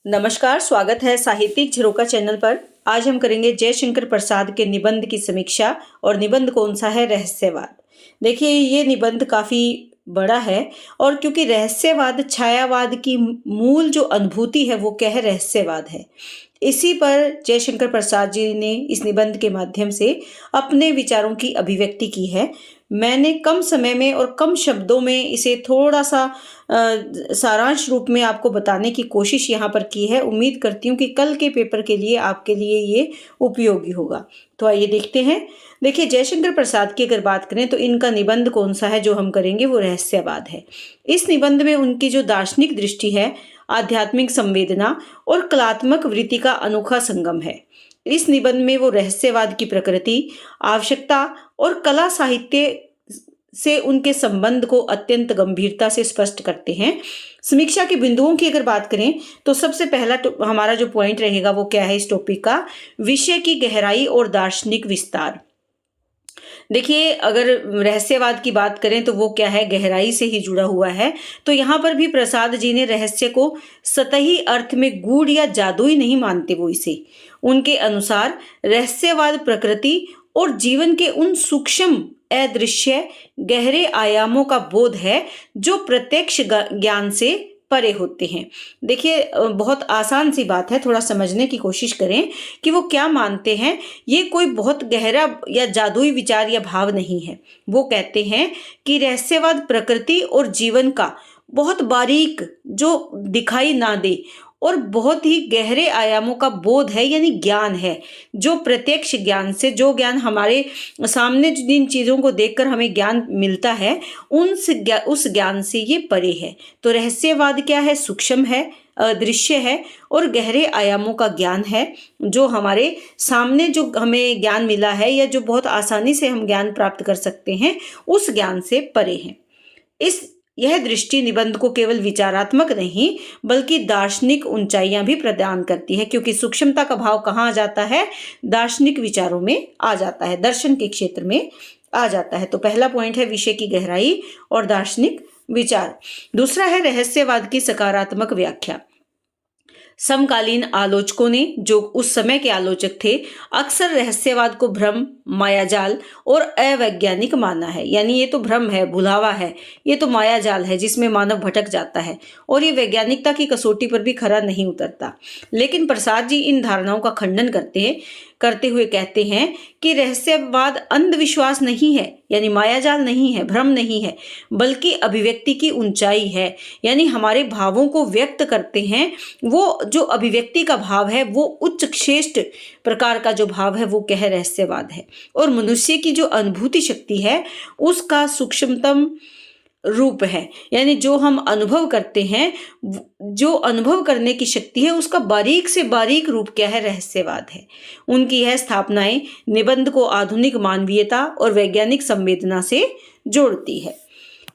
नमस्कार, स्वागत है साहित्यिक झरोका चैनल पर। आज हम करेंगे जयशंकर प्रसाद के निबंध की समीक्षा और निबंध कौन सा है? रहस्यवाद। देखिए, ये निबंध काफ़ी बड़ा है और क्योंकि रहस्यवाद छायावाद की मूल जो अनुभूति है वो क्या है? रहस्यवाद है। इसी पर जयशंकर प्रसाद जी ने इस निबंध के माध्यम से अपने विचारों की अभिव्यक्ति की है। मैंने कम समय में और कम शब्दों में इसे थोड़ा सा सारांश रूप में आपको बताने की कोशिश यहाँ पर की है। उम्मीद करती हूँ कि कल के पेपर के लिए आपके लिए ये उपयोगी होगा। तो आइए देखते हैं। देखिए, जयशंकर प्रसाद की अगर बात करें तो इनका निबंध कौन सा है जो हम करेंगे? वो रहस्यवाद है। इस निबंध में उनकी जो दार्शनिक दृष्टि है, आध्यात्मिक संवेदना और कलात्मक वृत्ति का अनोखा संगम है। इस निबंध में वो रहस्यवाद की प्रकृति, आवश्यकता और कला साहित्य से उनके संबंध को अत्यंत गंभीरता से स्पष्ट करते हैं। समीक्षा के बिंदुओं की अगर बात करें तो सबसे पहला हमारा जो पॉइंट रहेगा वो क्या है? इस टॉपिक का विषय की गहराई और दार्शनिक विस्तार। देखिए, अगर रहस्यवाद की बात करें तो वो क्या है? गहराई से ही जुड़ा हुआ है। तो यहाँ पर भी प्रसाद जी ने रहस्य को सतही अर्थ में गूढ़ या जादुई नहीं मानते वो इसे। उनके अनुसार रहस्यवाद प्रकृति और जीवन के उन सूक्ष्म अदृश्य गहरे आयामों का बोध है जो प्रत्यक्ष ज्ञान से परे होते हैं। देखिए, बहुत आसान सी बात है, थोड़ा समझने की कोशिश करें कि वो क्या मानते हैं। ये कोई बहुत गहरा या जादुई विचार या भाव नहीं है। वो कहते हैं कि रहस्यवाद प्रकृति और जीवन का बहुत बारीक जो दिखाई ना दे और बहुत ही गहरे आयामों का बोध है, यानी ज्ञान है, जो प्रत्यक्ष ज्ञान से, जो ज्ञान हमारे सामने जिन चीज़ों को देखकर हमें ज्ञान मिलता है उस ज्ञान से ये परे है। तो रहस्यवाद क्या है? सूक्ष्म है, अदृश्य है और गहरे आयामों का ज्ञान है, जो हमारे सामने जो हमें ज्ञान मिला है या जो बहुत आसानी से हम ज्ञान प्राप्त कर सकते हैं उस ज्ञान से परे है। यह दृष्टि निबंध को केवल विचारात्मक नहीं बल्कि दार्शनिक ऊंचाइयां भी प्रदान करती है, क्योंकि सूक्ष्मता का भाव कहाँ आ जाता है? दार्शनिक विचारों में आ जाता है, दर्शन के क्षेत्र में आ जाता है। तो पहला पॉइंट है विषय की गहराई और दार्शनिक विचार। दूसरा है रहस्यवाद की सकारात्मक व्याख्या। समकालीन आलोचकों ने, जो उस समय के आलोचक थे, अक्सर रहस्यवाद को भ्रम, मायाजाल और अवैज्ञानिक माना है। यानी ये तो भ्रम है, भुलावा है, ये तो मायाजाल है जिसमें मानव भटक जाता है और ये वैज्ञानिकता की कसौटी पर भी खरा नहीं उतरता। लेकिन प्रसाद जी इन धारणाओं का खंडन करते हुए कहते हैं कि रहस्यवाद अंधविश्वास नहीं है, यानी मायाजाल नहीं है, भ्रम नहीं है, बल्कि अभिव्यक्ति की ऊंचाई है। यानी हमारे भावों को व्यक्त करते हैं। वो जो अभिव्यक्ति का भाव है वो उच्च श्रेष्ठ प्रकार का जो भाव है वो क्या है? रहस्यवाद है। और मनुष्य की जो अनुभूति शक्ति है उसका सूक्ष्मतम रूप है, यानी जो हम अनुभव करते हैं, जो अनुभव करने की शक्ति है उसका बारीक से बारीक रूप क्या है? रहस्यवाद है। उनकी यह स्थापनाएं निबंध को आधुनिक मानवीयता और वैज्ञानिक संवेदना से जोड़ती है।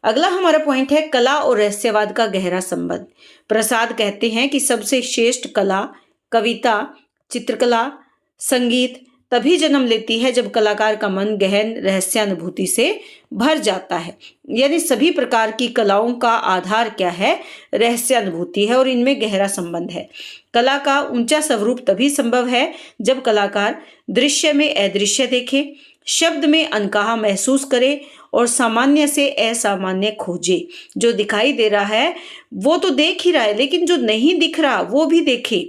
अगला हमारा पॉइंट है कला और रहस्यवाद का गहरा संबंध। प्रसाद कहते हैं कि सबसे श्रेष्ठ कला, कविता, चित्रकला, संगीत तभी जन्म लेती है जब कलाकार का मन गहन रहस्यानुभूति से भर जाता है। यानी सभी प्रकार की कलाओं का आधार क्या है? रहस्यानुभूति है और इनमें गहरा संबंध है। कला का ऊंचा स्वरूप तभी संभव है जब कलाकार दृश्य में अदृश्य देखे, शब्द में अनकहा महसूस करे और सामान्य से असामान्य खोजे। जो दिखाई दे रहा है वो तो देख ही रहा है, लेकिन जो नहीं दिख रहा वो भी देखे।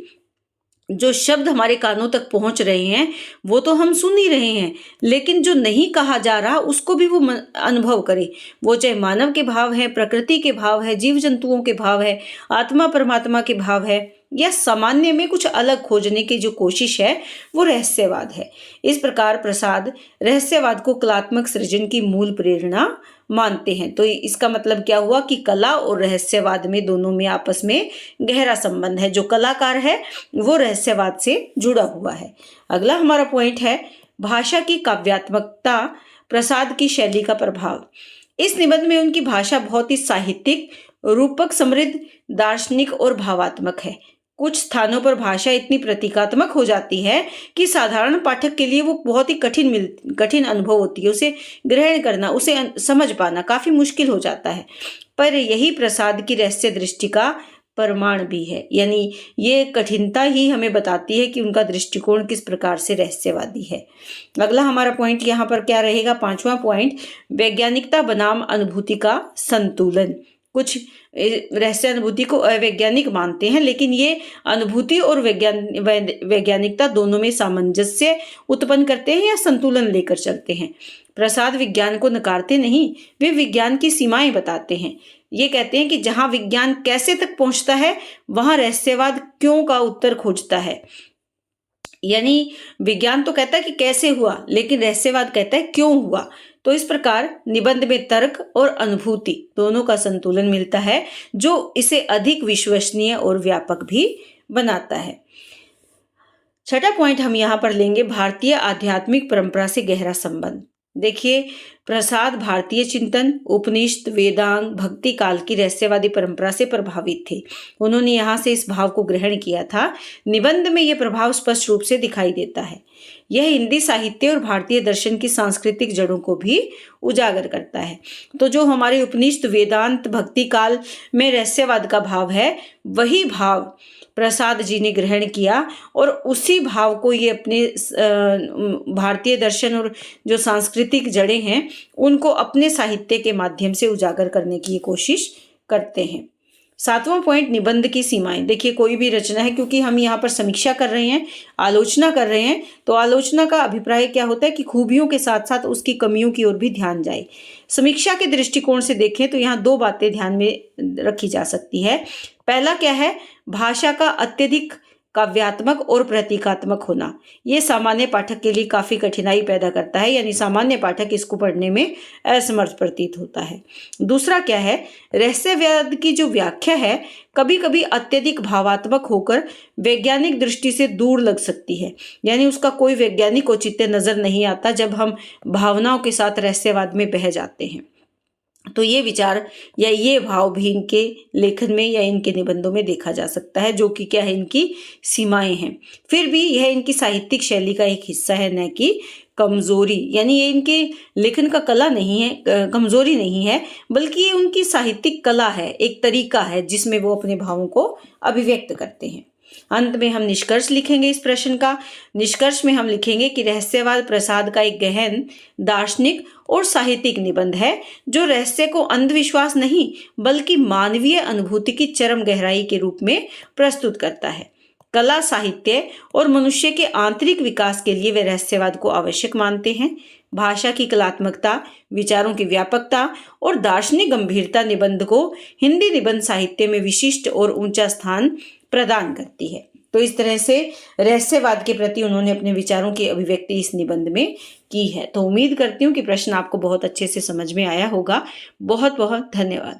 जो शब्द हमारे कानों तक पहुंच रहे हैं वो तो हम सुन ही रहे हैं, लेकिन जो नहीं कहा जा रहा उसको भी वो अनुभव करे। वो चाहे मानव के भाव है, प्रकृति के भाव है, जीव जंतुओं के भाव है, आत्मा परमात्मा के भाव है, या सामान्य में कुछ अलग खोजने की जो कोशिश है वो रहस्यवाद है। इस प्रकार प्रसाद रहस्यवाद को कलात्मक सृजन की मूल प्रेरणा मानते हैं। तो इसका मतलब क्या हुआ कि कला और रहस्यवाद में दोनों में आपस में गहरा संबंध है। जो कलाकार है वो रहस्यवाद से जुड़ा हुआ है। अगला हमारा पॉइंट है भाषा की काव्यात्मकता, प्रसाद की शैली का प्रभाव। इस निबंध में उनकी भाषा बहुत ही साहित्यिक, रूपक समृद्ध, दार्शनिक और भावात्मक है। कुछ स्थानों पर भाषा इतनी प्रतीकात्मक हो जाती है कि साधारण पाठक के लिए वो बहुत ही कठिन अनुभव होती है। उसे ग्रहण करना, उसे समझ पाना काफी मुश्किल हो जाता है। पर यही प्रसाद की रहस्य दृष्टि का प्रमाण भी है। यानी ये कठिनता ही हमें बताती है कि उनका दृष्टिकोण किस प्रकार से रहस्यवादी है। अगला हमारा पॉइंट यहाँ पर क्या रहेगा, 5वां पॉइंट, वैज्ञानिकता बनाम अनुभूति का संतुलन। कुछ रहस्य अनुभूति को अवैज्ञानिक मानते हैं, लेकिन ये अनुभूति और वैज्ञानिकता दोनों में सामंजस्य उत्पन्न करते हैं या संतुलन लेकर चलते हैं। प्रसाद विज्ञान को नकारते नहीं, वे विज्ञान की सीमाएं बताते हैं। ये कहते हैं कि जहां विज्ञान कैसे तक पहुंचता है वहां रहस्यवाद क्यों का उत्तर खोजता है। यानी विज्ञान तो कहता है कि कैसे हुआ, लेकिन रहस्यवाद कहता है क्यों हुआ। तो इस प्रकार निबंध में तर्क और अनुभूति दोनों का संतुलन मिलता है, जो इसे अधिक विश्वसनीय और व्यापक भी बनाता है। छठा पॉइंट हम यहाँ पर लेंगे, भारतीय आध्यात्मिक परंपरा से गहरा संबंध। देखिए, प्रसाद भारतीय चिंतन, उपनिषद, वेदांग, भक्ति काल की रहस्यवादी परंपरा से प्रभावित थे। उन्होंने यहाँ से इस भाव को ग्रहण किया था। निबंध में यह प्रभाव स्पष्ट रूप से दिखाई देता है। यह हिंदी साहित्य और भारतीय दर्शन की सांस्कृतिक जड़ों को भी उजागर करता है। तो जो हमारे उपनिषद, वेदांत, भक्ति काल में रहस्यवाद का भाव है, वही भाव प्रसाद जी ने ग्रहण किया और उसी भाव को ये अपने भारतीय दर्शन और जो सांस्कृतिक जड़ें हैं उनको अपने साहित्य के माध्यम से उजागर करने की कोशिश करते हैं। 7वां पॉइंट, निबंध की सीमाएं। देखिए, कोई भी रचना है, क्योंकि हम यहाँ पर समीक्षा कर रहे हैं, आलोचना कर रहे हैं, तो आलोचना का अभिप्राय क्या होता है कि खूबियों के साथ साथ उसकी कमियों की ओर भी ध्यान जाए। समीक्षा के दृष्टिकोण से देखें तो यहाँ 2 बातें ध्यान में रखी जा सकती है। पहला क्या है, भाषा का अत्यधिक काव्यात्मक और प्रतीकात्मक होना। ये सामान्य पाठक के लिए काफी कठिनाई पैदा करता है, यानी सामान्य पाठक इसको पढ़ने में असमर्थ प्रतीत होता है। दूसरा क्या है, रहस्यवाद की जो व्याख्या है कभी कभी अत्यधिक भावात्मक होकर वैज्ञानिक दृष्टि से दूर लग सकती है। यानी उसका कोई वैज्ञानिक औचित्य नजर नहीं आता जब हम भावनाओं के साथ रहस्यवाद में बह जाते हैं। तो ये विचार या ये भाव भी इनके लेखन में या इनके निबंधों में देखा जा सकता है, जो कि क्या है, इनकी सीमाएं हैं। फिर भी यह इनकी साहित्यिक शैली का एक हिस्सा है, न कि कमजोरी। यानी ये इनके लेखन का कला नहीं है, कमजोरी नहीं है, बल्कि ये उनकी साहित्यिक कला है, एक तरीका है जिसमें वो अपने भावों को अभिव्यक्त करते हैं। अंत में हम निष्कर्ष लिखेंगे इस प्रश्न का। निष्कर्ष में हम लिखेंगे कि रहस्यवाद प्रसाद का एक गहन दार्शनिक और साहित्यिक निबंध है, जो रहस्य को अंधविश्वास नहीं बल्कि मानवीय अनुभूति की चरम गहराई के रूप में प्रस्तुत करता है। कला, साहित्य और मनुष्य के आंतरिक विकास के लिए वे रहस्यवाद को आवश्यक मानते हैं। भाषा की कलात्मकता, विचारों की व्यापकता और दार्शनिक गंभीरता निबंध को हिंदी निबंध साहित्य में विशिष्ट और ऊंचा स्थान प्रदान करती है। तो इस तरह से रहस्यवाद के प्रति उन्होंने अपने विचारों की अभिव्यक्ति इस निबंध में की है। तो उम्मीद करती हूँ कि प्रश्न आपको बहुत अच्छे से समझ में आया होगा। बहुत बहुत धन्यवाद।